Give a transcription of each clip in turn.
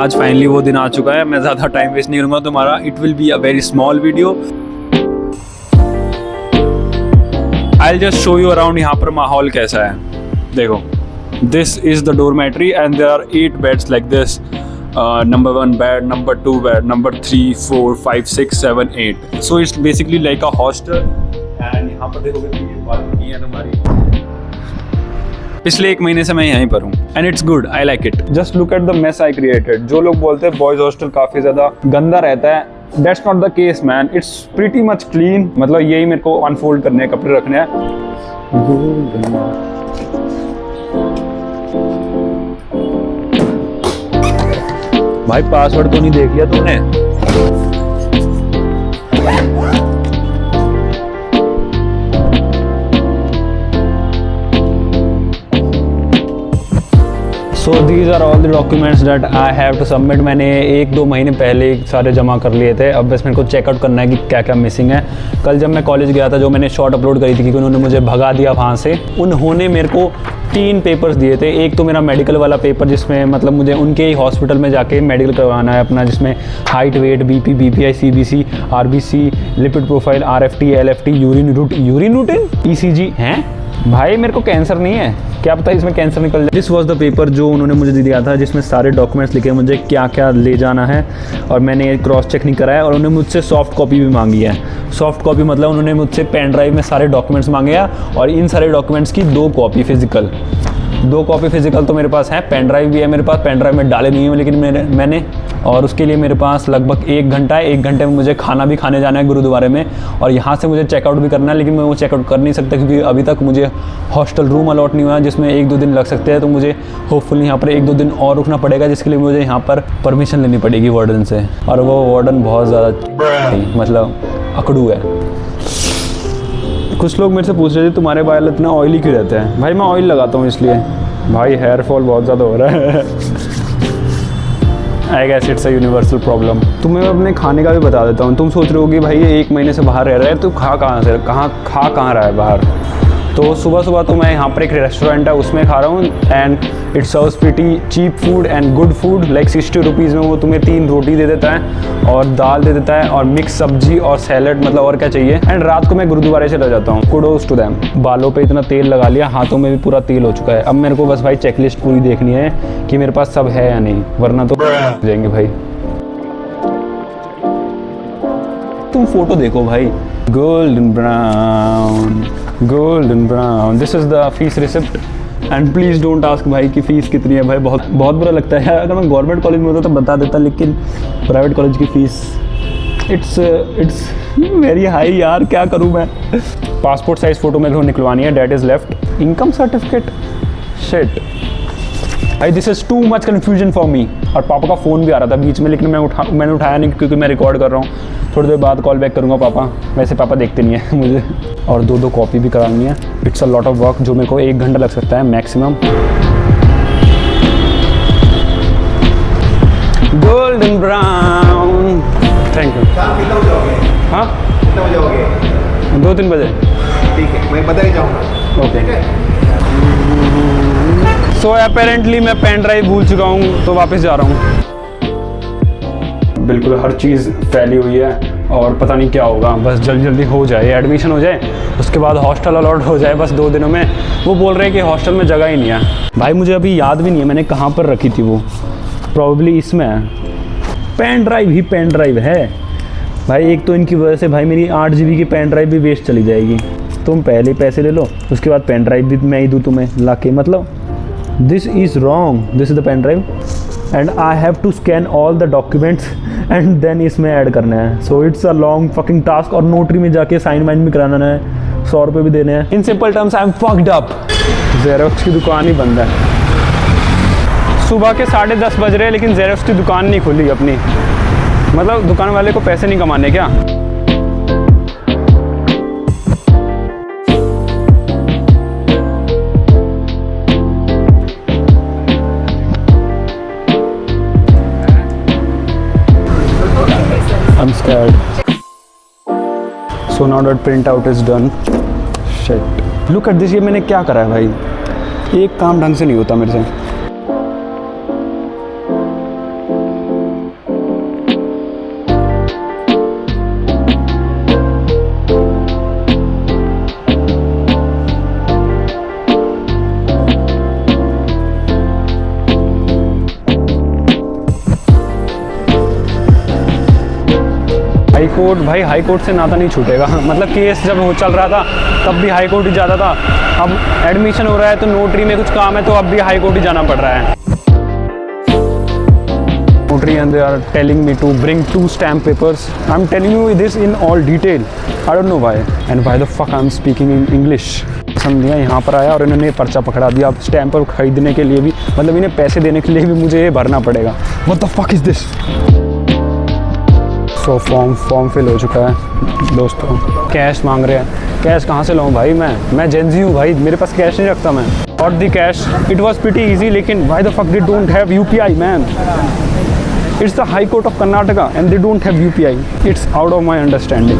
आज फाइनली वो दिन आ चुका है। मैं ज़्यादा टाइम वेस्ट नहीं करूँगा तुम्हारा। It will be a very small video. I will just show you around यहाँ पर माहौल कैसा है। देखो, this is the dormitory and there are 8 beds like this. Number 1 bed, number 2 bed, number 3, 4, 5, 6, 7, 8। So it's basically like a hostel. And यहाँ पर देखोगे तो ये बालकनी है तुम्हारी। पिछले 1 महीने से मैं यहीं पर हूँ and it's good, I like it. Just look at the mess I created. जो लोग बोलते हैं बॉयज हॉस्टल काफ़ी ज़्यादा गंदा रहता है, that's not the case man, it's pretty much clean. मतलब यही मेरे को अनफोल्ड करने हैं, कपड़े रखने हैं। भाई पासवर्ड तो नहीं देख लिया तूने? So these are all the documents that I have to submit. मैंने 1-2 महीने पहले सारे जमा कर लिए थे। अब बस मेरे को चेकआउट करना है कि क्या क्या मिसिंग है। कल जब मैं कॉलेज गया था, जो मैंने शॉर्ट अपलोड करी थी क्योंकि उन्होंने मुझे भगा दिया वहाँ से, उन्होंने मेरे को 3 पेपर्स दिए थे। एक तो मेरा मेडिकल वाला पेपर, जिसमें मतलब मुझे उनके ही हॉस्पिटल में जाके मेडिकल करवाना है अपना, जिसमें height, weight, BP, BPI, CBC, RBC, lipid profile, RFT, LFT, urine routine, ECG. हैं भाई, मेरे को कैंसर नहीं है, क्या पता इसमें कैंसर निकल जाए। दिस वॉज द पेपर जो उन्होंने मुझे दिया था, जिसमें सारे डॉक्यूमेंट्स लिखे मुझे क्या क्या ले जाना है, और मैंने क्रॉस चेक नहीं कराया। और उन्होंने मुझसे सॉफ्ट कॉपी भी मांगी है। सॉफ्ट कॉपी मतलब उन्होंने मुझसे पेन ड्राइव में सारे डॉक्यूमेंट्स मांगे हैं, और इन सारे डॉक्यूमेंट्स की 2 कॉपी फिजिकल। 2 कॉपी फिजिकल तो मेरे पास है, पेन ड्राइव भी है मेरे पास। पेन ड्राइव में डाले नहीं है लेकिन मैंने और उसके लिए मेरे पास लगभग 1 घंटा है। 1 घंटे में मुझे खाना भी खाने जाना है गुरुद्वारे में, और यहाँ से मुझे चेकआउट भी करना है, लेकिन मैं वो चेकआउट कर नहीं सकता क्योंकि अभी तक मुझे हॉस्टल रूम अलॉट नहीं हुआ, जिसमें 1-2 दिन लग सकते हैं। तो मुझे होपफुली यहाँ पर 1-2 दिन और रुकना पड़ेगा, जिसके लिए मुझे यहाँ पर परमिशन लेनी पड़ेगी वार्डन से। और वो वार्डन बहुत ज़्यादा मतलब अकड़ू है। कुछ लोग मेरे से पूछ रहे थे तुम्हारे बाल इतना ऑयली क्यों रहते हैं। भाई मैं ऑयल लगाता हूँ इसलिए। भाई हेयर फॉल बहुत ज़्यादा हो रहा है। I guess it's a universal problem. तुम्हें मैं अपने खाने का भी बता देता हूँ। तुम सोच रहे हो कि भाई ये 1 महीने से बाहर रह रहा है, तो खा कहाँ रहा है बाहर। तो सुबह तो मैं यहाँ पर एक रेस्टोरेंट है उसमें खा रहा हूँ, and it serves pretty cheap food and good food. Like 60 rupees में वो तुम्हें 3 रोटी दे देता है और दाल दे देता है और मिक्स सब्जी और सैलड, मतलब और क्या चाहिए। एंड रात को मैं गुरुद्वारे चला जाता हूँ। Kudos to them. बालों पे इतना तेल लगा लिया, हाथों में भी पूरा तेल हो चुका है। अब मेरे को बस भाई चेकलिस्ट पूरी देखनी है कि मेरे पास सब है या नहीं, वरना तो जाएंगे भाई। तुम फोटो देखो भाई, golden brown. This is the fees receipt and please don't ask भाई कि फ़ीस कितनी है। भाई बहुत बुरा लगता है। अगर मैं गवर्नमेंट कॉलेज में होता तो बता देता, लेकिन प्राइवेट कॉलेज की फ़ीस इट्स वेरी हाई यार, क्या करूँ मैं। पासपोर्ट साइज़ फ़ोटो मेरे को निकलवानी है, that is left. Income certificate, shit भाई, this is too much confusion for me. और पापा का फ़ोन भी आ रहा था बीच में, लेकिन मैंने उठाया नहीं क्योंकि मैं रिकॉर्ड कर रहा हूँ। थोड़ी देर बाद कॉल बैक करूँगा पापा। वैसे पापा देखते नहीं है मुझे। और 2 कॉपी भी करानी है। It's a lot of work, जो मेरे को 1 घंटा लग सकता है maximum. Golden brown, thank you. कितना बजे आओगे? हाँ, कितना बजे आओगे? 2-3 बजे। ठीक है, मैं बता ही जाऊँगा। ओके। सो अपेरेंटली मैं पेन ड्राइव भूल चुका हूँ, तो वापस जा रहा हूँ। बिल्कुल हर चीज़ फैली हुई है और पता नहीं क्या होगा। बस जल्दी हो जाए, एडमिशन हो जाए, उसके बाद हॉस्टल अलॉट हो जाए बस 2 दिनों में। वो बोल रहे हैं कि हॉस्टल में जगह ही नहीं है। भाई मुझे अभी याद भी नहीं है मैंने कहाँ पर रखी थी वो। प्रॉब्ली इसमें है। पेन ड्राइव है भाई। एक तो इनकी वजह से भाई मेरी 8 GB की पेन ड्राइव भी वेस्ट चली जाएगी। तुम पहले पैसे ले लो, उसके बाद पेन ड्राइव भी मैं ही दूँ तुम्हें ला के। मतलब this is wrong. This is the pen drive and I have to scan all the documents and then इसमें ऐड करना है। So it's a long fucking task. और नोटरी में जाके साइन वाइन भी कराना है, 100 रुपये भी देने हैं। In simple terms I am fucked up. Xerox की दुकान ही बंद है। सुबह के 10:30 बज रहे हैं, लेकिन जेरोक्स की दुकान नहीं खुली अपनी। मतलब दुकान वाले को पैसे नहीं कमाने क्या? I'm scared. So now that printout is done. Shit. Look at this. ये मैंने क्या करा है भाई? एक काम ढंग से नहीं होता मेरे से। कोर्ट, भाई हाई कोर्ट से नाता नहीं छूटेगा। मतलब केस जब वो चल रहा था तब भी हाई कोर्ट ही जाता था, अब एडमिशन हो रहा है तो नोटरी में कुछ काम है तो अब भी हाई कोर्ट ही जाना पड़ रहा है। Notary and they are telling me to bring 2 stamp papers. I'm telling you this in all detail. I don't know why. And why the fuck I'm speaking in English. समझिए यहाँ पर आया और इन्होंने पर्चा पकड़ा दिया। अब स्टैम्प पर खरीदने के लिए भी, मतलब इन्हें पैसे देने के लिए भी मुझे ये भरना पड़ेगा। What the fuck is this? So form fill हो चुका है दोस्तों। कैश मांग रहे हैं, कैश कहाँ से लाऊँ भाई? मैं जेंजी हूँ भाई, मेरे पास कैश नहीं रखता मैं। Got the cash. It was pretty easy, लेकिन why the fuck they don't have UPI man? It's the High Court of Karnataka and they don't have UPI. It's out of my understanding.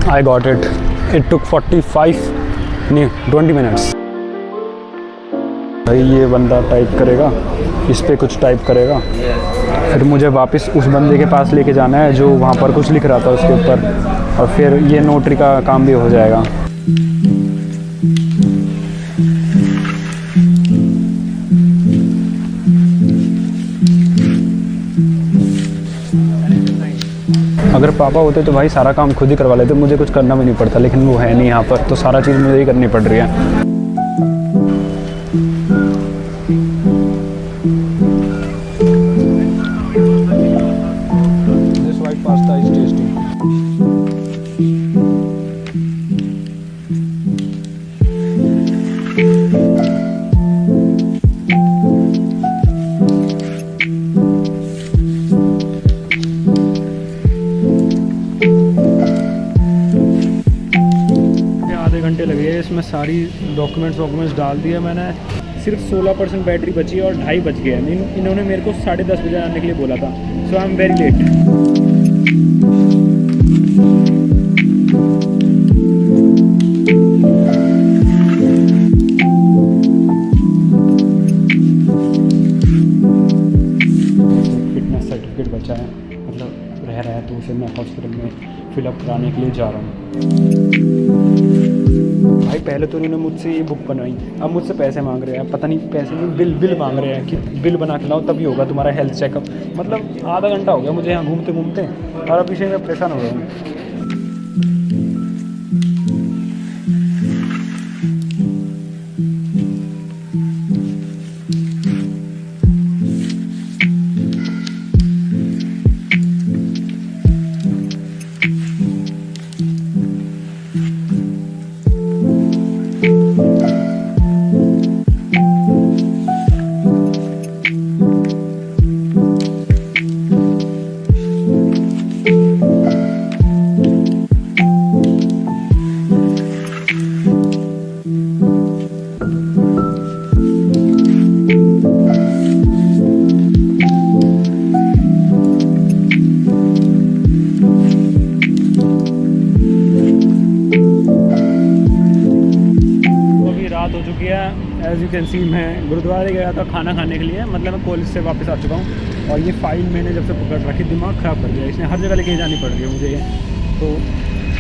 I got it. It took 20 minutes. भाई ये बंदा type करेगा, इस पे कुछ type करेगा, फिर मुझे वापस उस बंदे के पास लेके जाना है जो वहाँ पर कुछ लिख रहा था उसके ऊपर, और फिर ये नोटरी का काम भी हो जाएगा। अगर पापा होते तो भाई सारा काम खुद ही करवा लेते, मुझे कुछ करना भी नहीं पड़ता, लेकिन वो है नहीं यहाँ पर, तो सारा चीज़ मुझे ही करनी पड़ रही है। This white pasta is tasty. आधे घंटे लगे, इसमें सारी डॉक्यूमेंट्स डाल दिए मैंने। सिर्फ 16% बैटरी बची है और 2:30 बज गए हैं। इन्होंने मेरे को 10:30 बजे आने के लिए बोला था, so I am very late. Fitness certificate बचा है, मतलब रह रहा है, तो उसे मैं हॉस्पिटल में फिलअप कराने के लिए जा रहा हूँ। भाई पहले तो इन्होंने मुझसे ये बुक बनवाई, अब मुझसे पैसे मांग रहे हैं, पता नहीं पैसे नहीं, बिल मांग रहे हैं कि बिल बना के लाओ तभी होगा तुम्हारा हेल्थ चेकअप। मतलब आधा घंटा हो गया मुझे यहाँ घूमते घूमते, और अब इसे मैं परेशान हो रहा हूँ। हो चुकी है। एज़ यू कैन सी मैं गुरुद्वारे गया था खाना खाने के लिए, मतलब मैं कॉलेज से वापस आ चुका हूँ, और ये फाइल मैंने जब से पकड़ रखी दिमाग ख़राब कर दिया, इसने हर जगह लेके जानी पड़ रही है मुझे ये तो,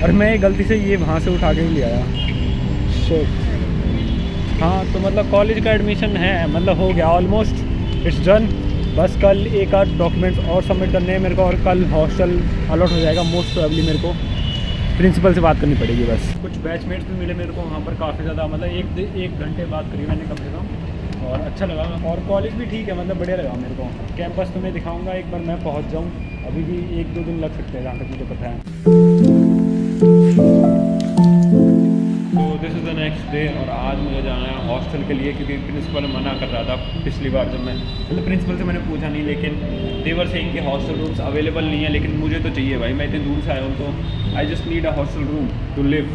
और मैं गलती से ये वहाँ से उठा के भी ले आया। हाँ तो मतलब कॉलेज का एडमिशन है, मतलब हो गया ऑलमोस्ट, इट्स डन। बस कल एक आध डॉक्यूमेंट्स और सबमिट करने हैं मेरे को, और कल हॉस्टल अलॉट हो जाएगा मोस्ट प्रोबेबली। मेरे को प्रिंसिपल से बात करनी पड़ेगी बस। कुछ बैचमेट्स भी मिले मेरे को वहाँ पर काफ़ी ज़्यादा, मतलब एक घंटे बात करी मैंने कम से कम, और अच्छा लगा। और कॉलेज भी ठीक है, मतलब बढ़िया लगा मेरे को। कैंपस तुम्हें दिखाऊंगा एक बार मैं पहुँच जाऊँ, अभी भी 1-2 दिन लग सकते हैं जहाँ तक मुझे पता है। तो this is the next day, और आज मुझे जाना है हॉस्टल के लिए, क्योंकि प्रिंसिपल मना कर रहा था पिछली बार जब मैं, मतलब प्रिंसिपल से मैंने पूछा नहीं, लेकिन देवर से इनके हॉस्टल रूम्स अवेलेबल नहीं है, लेकिन मुझे तो चाहिए भाई, मैं इतनी दूर से आया हूँ, तो I just need a hostel room to live.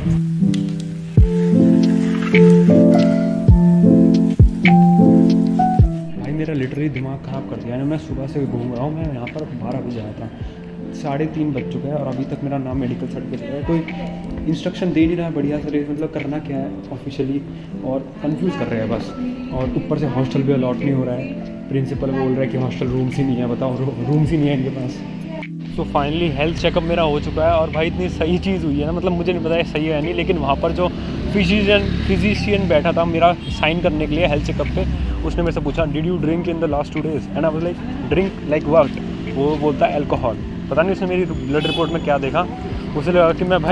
भाई मेरा लिटरली दिमाग ख़राब कर दिया है, मैं सुबह से घूम रहा हूँ, मैं यहाँ पर 12 बजे आया था, 3:30 बज चुका है, और अभी तक मेरा नाम मेडिकल सर्टिफिकेट है, कोई इंस्ट्रक्शन दे नहीं रहा है बढ़िया से, मतलब करना क्या है ऑफिशियली, और कंफ्यूज कर रहे हैं बस। और ऊपर से हॉस्टल भी अलॉट नहीं हो रहा है, प्रिंसिपल बोल रहा है कि हॉस्टल रूम्स ही नहीं है, बताओ रूम्स ही नहीं है इनके पास। तो फाइनली हेल्थ चेकअप मेरा हो चुका है, और भाई इतनी सही चीज़ हुई है ना, मतलब मुझे नहीं पता है सही है नहीं, लेकिन वहाँ पर जो फिजिशियन बैठा था मेरा साइन करने के लिए हेल्थ चेकअप पे। उसने मेरे से पूछा did you drink in the last 2 days and I was like drink like what. वो बोलता है अल्कोहल। पता नहीं उसने मेरी ब्लड रिपोर्ट में क्या देखा, उसे लगा कि मैं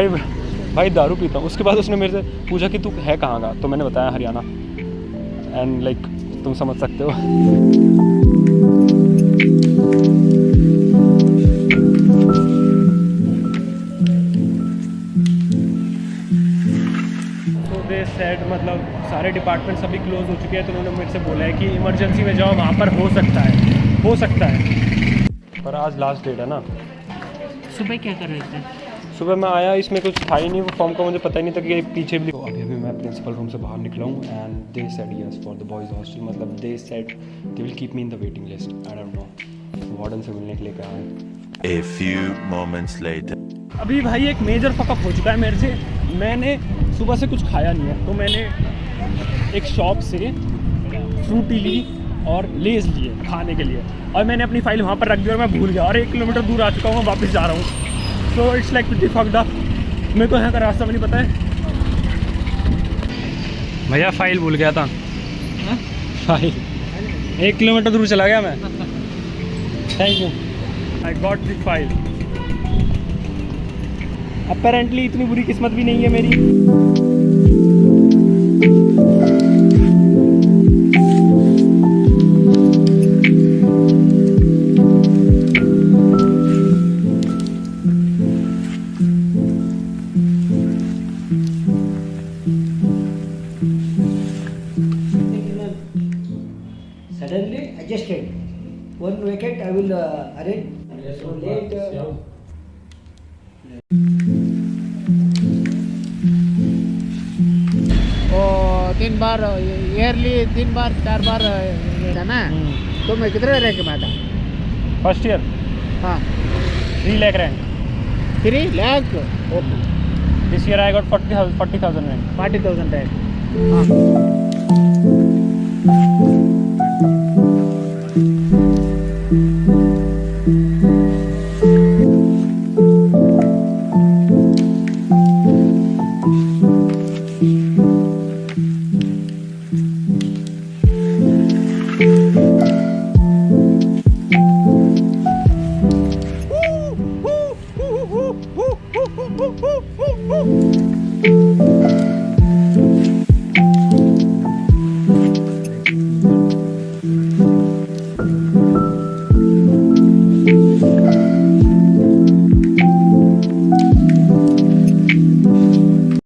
भाई दारू पीता हूँ। उसके बाद उसने मेरे से पूछा कि तू है कहाँ का, तो मैंने बताया हरियाणा। एंड लाइक तुम समझ सकते हो। सेट मतलब सारे डिपार्टमेंट सभी क्लोज हो चुके हैं, तो उन्होंने मेरे से बोला है कि इमरजेंसी में जाओ, वहाँ पर हो सकता है। पर आज लास्ट डेट है ना। सुबह क्या कर रहे थे? सुबह मैं आया, इसमें कुछ था ही नहीं, वो फॉर्म का मुझे पता ही नहीं था कि पीछे भी। तो अभी मैं प्रिंसिपल रूम से बाहर निकला हूँ and they said yes for the boys hostel. मतलब they said they will keep me in the waiting list. I don't know, warden से मिलने के लिए कहा है। A few moments later. अभी भाई एक मेजर फकअप हो चुका है मेरे से। मैंने सुबह से कुछ खाया नहीं है, तो मैंने एक शॉप से फ्रूटी ली और लेज़ लिए खाने के लिए, और मैंने अपनी फाइल वहाँ पर रख दी और मैं भूल गया, और 1 किलोमीटर दूर आ चुका हूँ, मैं वापस जा रहा हूँ। So it's like pretty fucked up. मेरे को यहाँ का रास्ता भी नहीं पता है। भैया फाइल भूल गया था। फाइल 1 किलोमीटर दूर चला गया मैं। Thank you, I got the file. Apparently इतनी बुरी किस्मत भी नहीं है मेरी। Suddenly adjusted. One vacant I will arrange. So late. वो 3 बार ईयरली 3 बार 4 बार था ना, तो मैं कितने रैंक में था? फर्स्ट ईयर हाँ 3 lakh rank. 3 lakh. Okay, this year I got 40,000 rank. 40,000 rank. हाँ।